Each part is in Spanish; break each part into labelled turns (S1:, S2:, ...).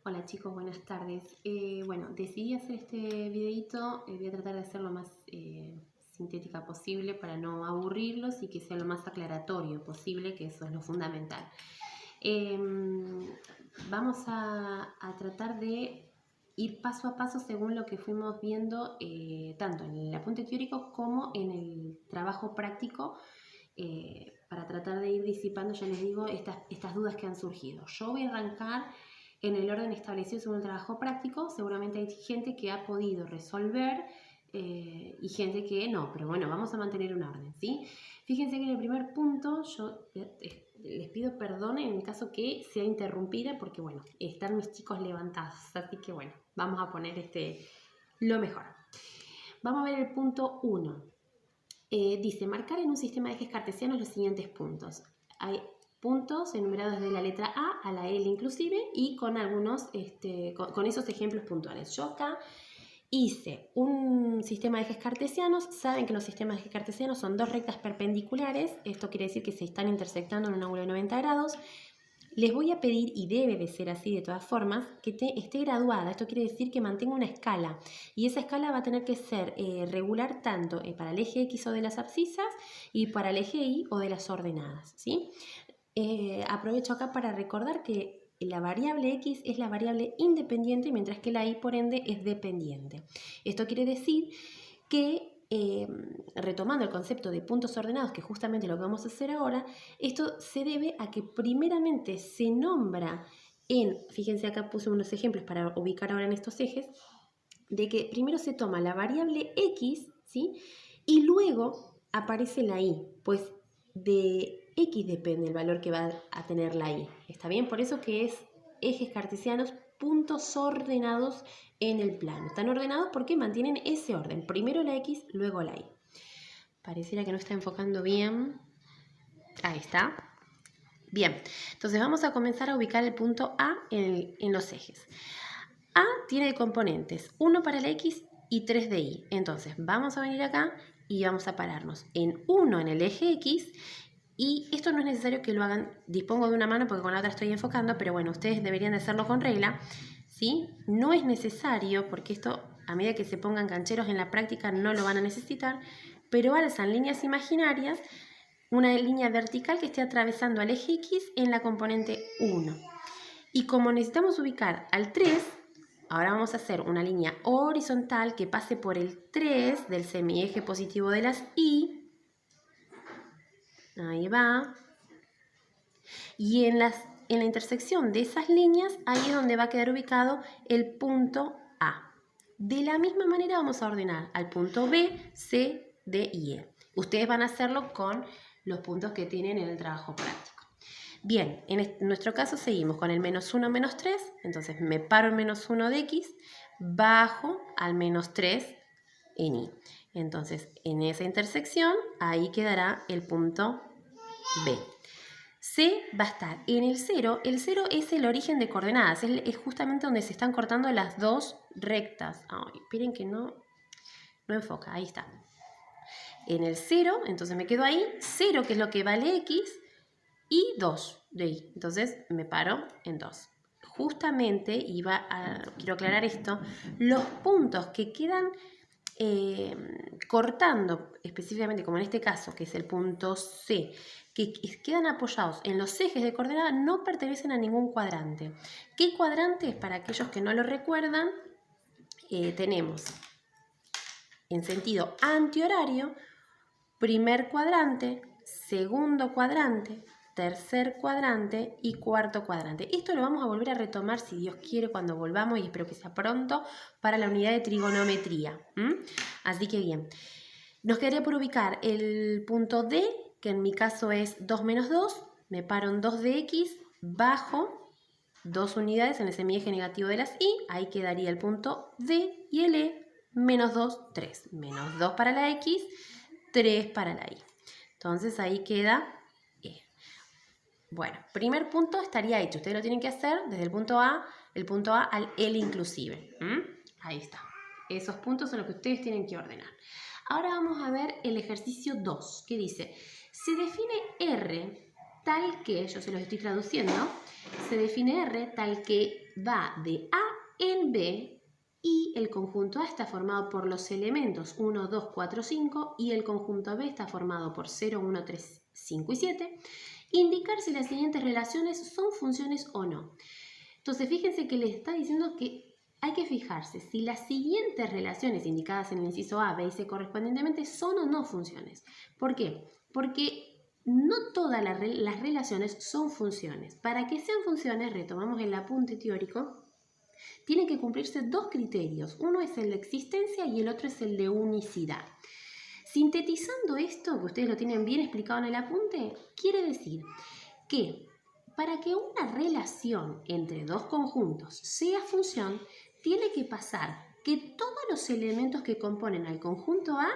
S1: Hola chicos, buenas tardes. Bueno, decidí hacer este videito, voy a tratar de ser lo más sintética posible para no aburrirlos y que sea lo más aclaratorio posible, que eso es lo fundamental. Vamos a tratar de ir paso a paso según lo que fuimos viendo, tanto en el apunte teórico como en el trabajo práctico, para tratar de ir disipando, ya les digo, estas dudas que han surgido. Yo voy a arrancar en el orden establecido según el trabajo práctico. Seguramente hay gente que ha podido resolver y gente que no, pero bueno, vamos a mantener un orden, ¿sí? Fíjense que en el primer punto yo les pido perdón en el caso que sea interrumpida, porque bueno, están mis chicos levantados, así que bueno, vamos a poner lo mejor. Vamos a ver el punto 1. Dice, marcar en un sistema de ejes cartesianos los siguientes puntos. Hay puntos enumerados desde la letra A a la L inclusive y con algunos, con esos ejemplos puntuales. Yo acá hice un sistema de ejes cartesianos. Saben que los sistemas de ejes cartesianos son dos rectas perpendiculares. Esto quiere decir que se están intersectando en un ángulo de 90 grados. Les voy a pedir, y debe de ser así de todas formas, que esté graduada. Esto quiere decir que mantenga una escala. Y esa escala va a tener que ser regular tanto para el eje X o de las abscisas y para el eje Y o de las ordenadas, ¿sí? Aprovecho acá para recordar que la variable X es la variable independiente, mientras que la Y, por ende, es dependiente. Esto quiere decir que, retomando el concepto de puntos ordenados, que es justamente lo que vamos a hacer ahora, esto se debe a que primeramente se nombra fíjense acá puse unos ejemplos para ubicar ahora en estos ejes, de que primero se toma la variable X, ¿sí? Y luego aparece la Y, pues de X depende el valor que va a tener la Y, ¿está bien? Por eso que es ejes cartesianos, puntos ordenados en el plano. Están ordenados porque mantienen ese orden. Primero la X, luego la Y. Pareciera que no está enfocando bien. Ahí está. Bien, entonces vamos a comenzar a ubicar el punto A en los ejes. A tiene componentes 1 para la X y 3 de Y. Entonces vamos a venir acá y vamos a pararnos en 1 en el eje X. Y esto no es necesario que lo hagan, dispongo de una mano porque con la otra estoy enfocando, pero bueno, ustedes deberían de hacerlo con regla, ¿sí? No es necesario, porque esto a medida que se pongan cancheros en la práctica no lo van a necesitar, pero alzan líneas imaginarias, una línea vertical que esté atravesando al eje X en la componente 1. Y como necesitamos ubicar al 3, ahora vamos a hacer una línea horizontal que pase por el 3 del semieje positivo de las Y. Ahí va. Y en la intersección de esas líneas, ahí es donde va a quedar ubicado el punto A. De la misma manera vamos a ordenar al punto B, C, D y E. Ustedes van a hacerlo con los puntos que tienen en el trabajo práctico. Bien, en nuestro caso seguimos con el menos 1, menos 3. Entonces me paro en menos 1 de X, bajo al menos 3 en Y. Entonces en esa intersección, ahí quedará el punto B. C va a estar en el 0. El 0 es el origen de coordenadas. Es justamente donde se están cortando las dos rectas. Ay, esperen que no enfoca. Ahí está. En el 0, entonces me quedo ahí. 0, que es lo que vale X. Y 2 de Y. Entonces me paro en 2. Justamente, quiero aclarar esto, los puntos que quedan cortando, específicamente como en este caso, que es el punto C, que quedan apoyados en los ejes de coordenada, no pertenecen a ningún cuadrante. ¿Qué cuadrante? Para aquellos que no lo recuerdan, tenemos en sentido antihorario, primer cuadrante, segundo cuadrante, tercer cuadrante y cuarto cuadrante. Esto lo vamos a volver a retomar, si Dios quiere, cuando volvamos, y espero que sea pronto, para la unidad de trigonometría. Así que bien, nos quedaría por ubicar el punto D, que en mi caso es 2 menos 2, me paro en 2 de X, bajo 2 unidades en el semieje negativo de las Y, ahí quedaría el punto D y el E, menos 2, 3, menos 2 para la X, 3 para la Y. Entonces ahí queda E. Bueno, primer punto estaría hecho. Ustedes lo tienen que hacer desde el punto A al L inclusive. Ahí está. Esos puntos son los que ustedes tienen que ordenar. Ahora vamos a ver el ejercicio 2, que dice, se define R tal que, yo se los estoy traduciendo, se define R tal que va de A en B y el conjunto A está formado por los elementos 1, 2, 4, 5 y el conjunto B está formado por 0, 1, 3, 5 y 7. Indicar si las siguientes relaciones son funciones o no. Entonces, fíjense que les está diciendo que hay que fijarse si las siguientes relaciones indicadas en el inciso A, B y C correspondientemente son o no funciones. ¿Por qué? Porque no todas las relaciones son funciones. Para que sean funciones, retomamos el apunte teórico, tienen que cumplirse dos criterios. Uno es el de existencia y el otro es el de unicidad. Sintetizando esto, que ustedes lo tienen bien explicado en el apunte, quiere decir que para que una relación entre dos conjuntos sea función, tiene que pasar que todos los elementos que componen al conjunto A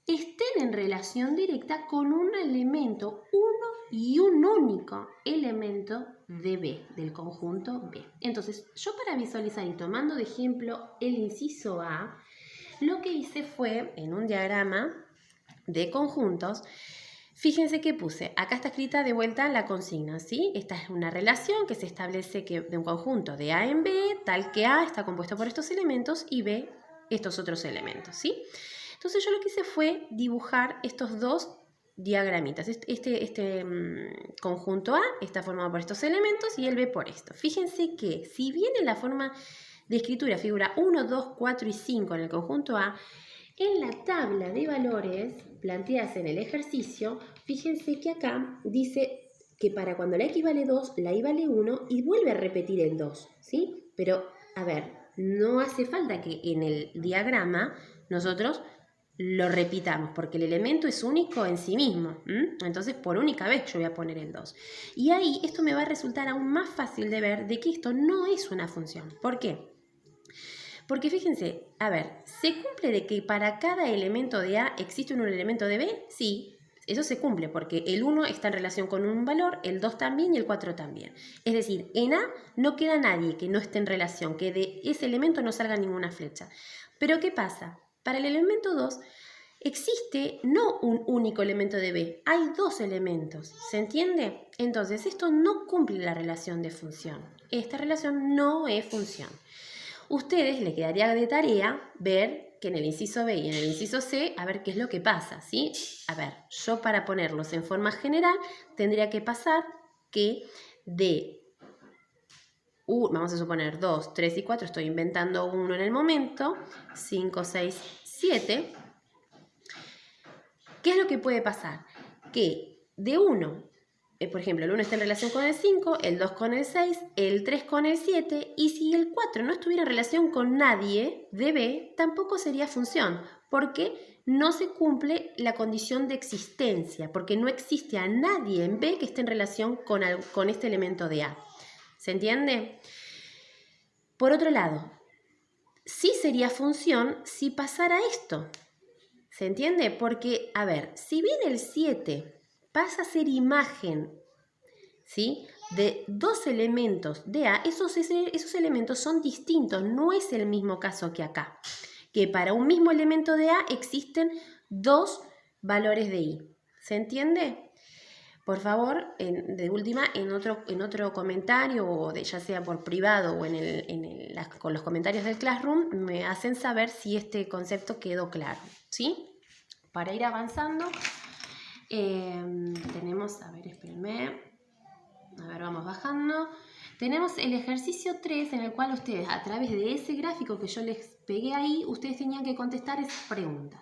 S1: estén en relación directa con un elemento, uno y un único elemento de B, del conjunto B. Entonces, yo para visualizar y tomando de ejemplo el inciso A, lo que hice fue, en un diagrama de conjuntos, fíjense que puse, acá está escrita de vuelta la consigna, ¿sí? Esta es una relación que se establece de un conjunto de A en B, tal que A está compuesto por estos elementos y B estos otros elementos, ¿sí? Entonces yo lo que hice fue dibujar estos dos diagramitas. Este conjunto A está formado por estos elementos y el B por esto. Fíjense que si bien en la forma de escritura figura 1, 2, 4 y 5 en el conjunto A, en la tabla de valores planteadas en el ejercicio, fíjense que acá dice que para cuando la X vale 2, la Y vale 1 y vuelve a repetir el 2, ¿sí? Pero, a ver, no hace falta que en el diagrama nosotros lo repitamos, porque el elemento es único en sí mismo. Entonces, por única vez yo voy a poner el 2. Y ahí esto me va a resultar aún más fácil de ver de que esto no es una función. ¿Por qué? Porque fíjense, a ver, ¿se cumple de que para cada elemento de A existe un elemento de B? Sí, eso se cumple porque el 1 está en relación con un valor, el 2 también y el 4 también. Es decir, en A no queda nadie que no esté en relación, que de ese elemento no salga ninguna flecha. Pero ¿qué pasa? Para el elemento 2 existe no un único elemento de B, hay dos elementos, ¿se entiende? Entonces esto no cumple la relación de función, esta relación no es función. Ustedes les quedaría de tarea ver que en el inciso B y en el inciso C, a ver qué es lo que pasa, ¿sí? A ver, yo para ponerlos en forma general tendría que pasar que de, vamos a suponer 2, 3 y 4, estoy inventando uno en el momento, 5, 6, 7. ¿Qué es lo que puede pasar? Que de 1, por ejemplo, el 1 está en relación con el 5, el 2 con el 6, el 3 con el 7, y si el 4 no estuviera en relación con nadie de B, tampoco sería función, porque no se cumple la condición de existencia, porque no existe a nadie en B que esté en relación con este elemento de A. ¿Se entiende? Por otro lado, sí sería función si pasara esto. ¿Se entiende? Porque, a ver, si bien el 7 pasa a ser imagen, ¿sí?, de dos elementos de A, esos elementos son distintos, no es el mismo caso que acá, que para un mismo elemento de A existen dos valores de I. ¿Se entiende? Por favor, de última, en otro comentario, o ya sea por privado o con los comentarios del Classroom, me hacen saber si este concepto quedó claro, ¿sí? Para ir avanzando, tenemos, a ver, espérenme, a ver, vamos bajando. Tenemos el ejercicio 3 en el cual ustedes, a través de ese gráfico que yo les pegué ahí, ustedes tenían que contestar esas preguntas.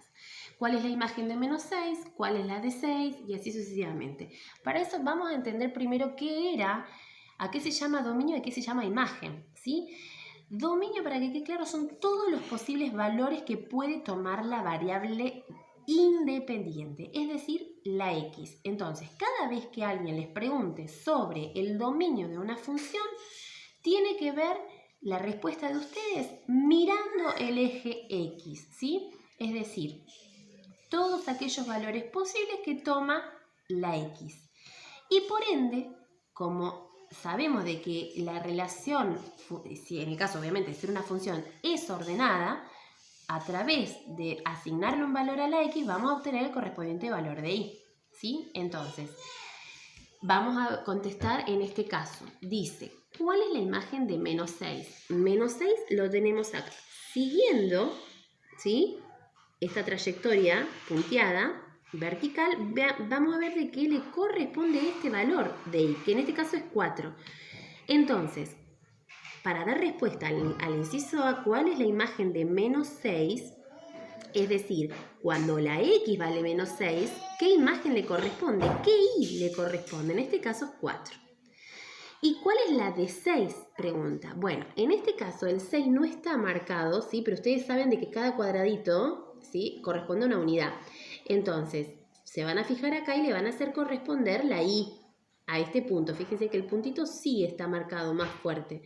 S1: ¿Cuál es la imagen de -6? ¿Cuál es la de 6? Y así sucesivamente. Para eso vamos a entender primero qué era, a qué se llama dominio y a qué se llama imagen, ¿sí? Dominio, para que quede claro, son todos los posibles valores que puede tomar la variable independiente, es decir, la X. Entonces, cada vez que alguien les pregunte sobre el dominio de una función, tiene que ver la respuesta de ustedes mirando el eje X, ¿sí? Es decir, todos aquellos valores posibles que toma la X. Y por ende, como sabemos de que la relación, si en el caso obviamente de ser una función, es ordenada, a través de asignarle un valor a la X vamos a obtener el correspondiente valor de Y, ¿sí? Entonces, vamos a contestar en este caso. Dice, ¿cuál es la imagen de menos 6? Menos 6 lo tenemos acá. Siguiendo, ¿sí?, esta trayectoria punteada, vertical, vamos a ver de qué le corresponde este valor de i, que en este caso es 4. Entonces, para dar respuesta al inciso A, ¿cuál es la imagen de menos 6? Es decir, cuando la x vale menos 6, ¿qué imagen le corresponde? ¿Qué i le corresponde? En este caso es 4. ¿Y cuál es la de 6? Pregunta. Bueno, en este caso el 6 no está marcado, ¿sí? Pero ustedes saben de que cada cuadradito, ¿sí?, corresponde a una unidad. Entonces, se van a fijar acá y le van a hacer corresponder la i a este punto. Fíjense que el puntito sí está marcado más fuerte.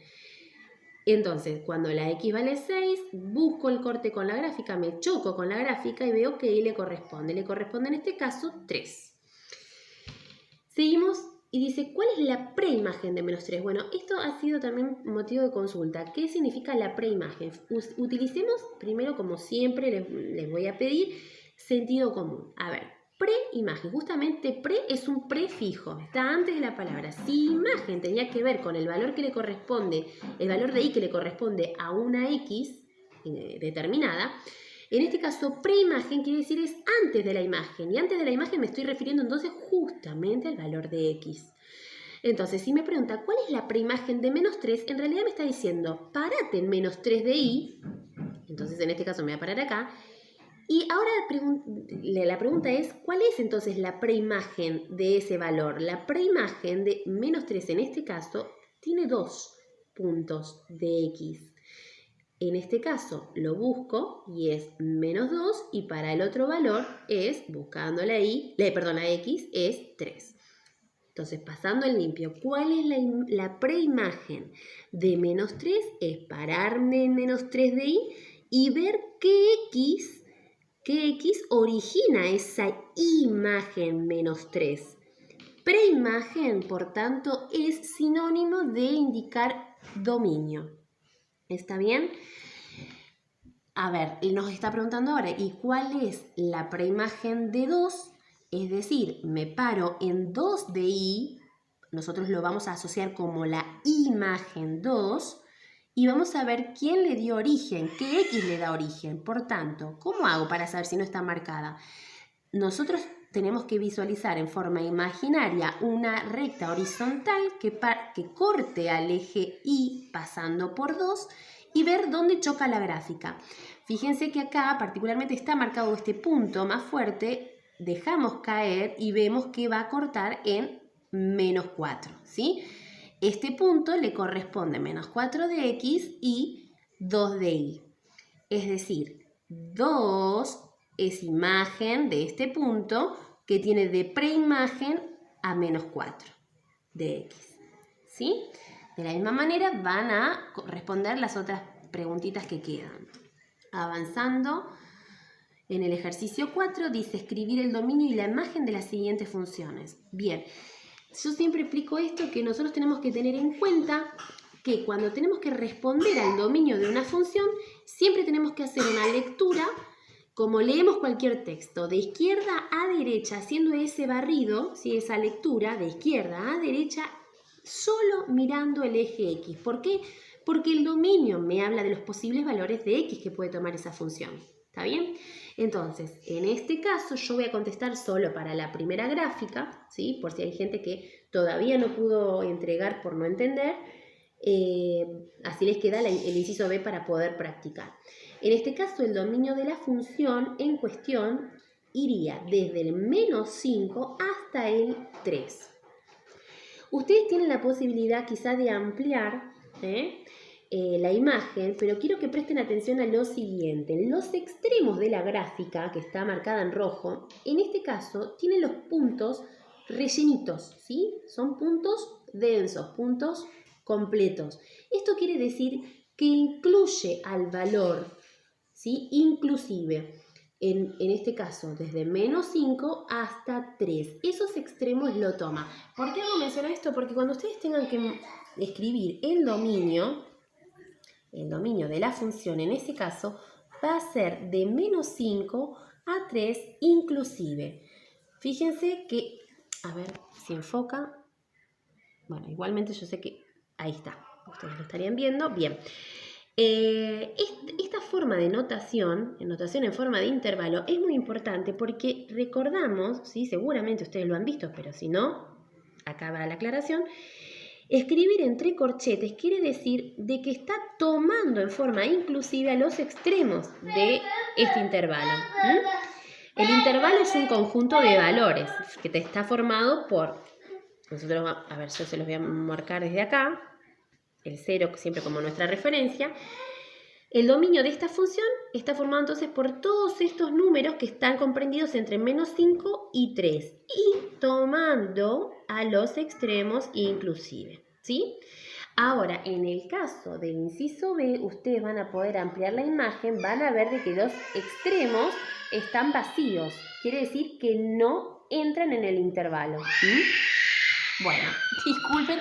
S1: Entonces, cuando la x vale 6, busco el corte con la gráfica, me choco con la gráfica y veo que i le corresponde. Le corresponde en este caso 3. Seguimos y dice, ¿cuál es la preimagen de menos 3? Bueno, esto ha sido también motivo de consulta. ¿Qué significa la preimagen? Utilicemos primero, como siempre, les voy a pedir sentido común. A ver, preimagen. Justamente pre es un prefijo, está antes de la palabra. Si imagen tenía que ver con el valor que le corresponde, el valor de i que le corresponde a una x determinada, en este caso, preimagen quiere decir es antes de la imagen. Y antes de la imagen me estoy refiriendo entonces justamente al valor de x. Entonces, si me pregunta cuál es la preimagen de menos 3, en realidad me está diciendo, parate en menos 3 de i. Entonces, en este caso me voy a parar acá. Y ahora la pregunta es, ¿cuál es entonces la preimagen de ese valor? La preimagen de menos 3 en este caso tiene 2 puntos de x. En este caso lo busco y es menos 2 y para el otro valor es, buscando la x, es 3. Entonces, pasando el limpio, ¿cuál es la preimagen de menos 3? Es pararme en menos 3 de i y ver qué x origina esa imagen menos 3. Preimagen, por tanto, es sinónimo de indicar dominio. ¿Está bien? A ver, nos está preguntando ahora, ¿y cuál es la preimagen de 2? Es decir, me paro en 2 de i, nosotros lo vamos a asociar como la imagen 2, y vamos a ver quién le dio origen, qué x le da origen. Por tanto, ¿cómo hago para saber si no está marcada? Nosotros tenemos que visualizar en forma imaginaria una recta horizontal que corte al eje y pasando por 2 y ver dónde choca la gráfica. Fíjense que acá particularmente está marcado este punto más fuerte, dejamos caer y vemos que va a cortar en menos 4, ¿sí? Este punto le corresponde menos 4 de x y 2 de y. Es decir, 2 es imagen de este punto que tiene de preimagen a menos 4 de x. ¿Sí? De la misma manera van a responder las otras preguntitas que quedan. Avanzando, en el ejercicio 4 dice escribir el dominio y la imagen de las siguientes funciones. Bien, yo siempre explico esto, que nosotros tenemos que tener en cuenta que cuando tenemos que responder al dominio de una función, siempre tenemos que hacer una lectura, como leemos cualquier texto, de izquierda a derecha, haciendo ese barrido, ¿sí?, esa lectura de izquierda a derecha, solo mirando el eje x. ¿Por qué? Porque el dominio me habla de los posibles valores de x que puede tomar esa función. ¿Está bien? Entonces, en este caso yo voy a contestar solo para la primera gráfica, ¿sí?, por si hay gente que todavía no pudo entregar por no entender. Así les queda el inciso B para poder practicar. En este caso, el dominio de la función en cuestión iría desde el menos 5 hasta el 3. Ustedes tienen la posibilidad quizá de ampliar la imagen, pero quiero que presten atención a lo siguiente. Los extremos de la gráfica, que está marcada en rojo, en este caso tienen los puntos rellenitos, ¿sí? Son puntos densos, puntos completos. Esto quiere decir que incluye al valor, ¿sí?, inclusive, en este caso, desde menos 5 hasta 3. Esos extremos lo toma. ¿Por qué hago mencionar esto? Porque cuando ustedes tengan que escribir el dominio de la función, en ese caso, va a ser de menos 5 a 3 inclusive. Fíjense que, a ver si enfoca, Bueno, igualmente yo sé que ahí está, ustedes lo estarían viendo. Bien. Esta forma de notación en forma de intervalo, es muy importante porque recordamos, ¿sí? Seguramente ustedes lo han visto, pero si no, acá va la aclaración. Escribir entre corchetes quiere decir de que está tomando en forma inclusiva los extremos de este intervalo. El intervalo es un conjunto de valores que te está formado por, nosotros, a ver, yo se los voy a marcar desde acá, el 0 siempre como nuestra referencia. El dominio de esta función está formado entonces por todos estos números que están comprendidos entre menos 5 y 3 y tomando a los extremos inclusive, ¿sí? Ahora, en el caso del inciso B, ustedes van a poder ampliar la imagen, van a ver de que los extremos están vacíos, quiere decir que no entran en el intervalo. ¿Sí? Bueno, disculpen.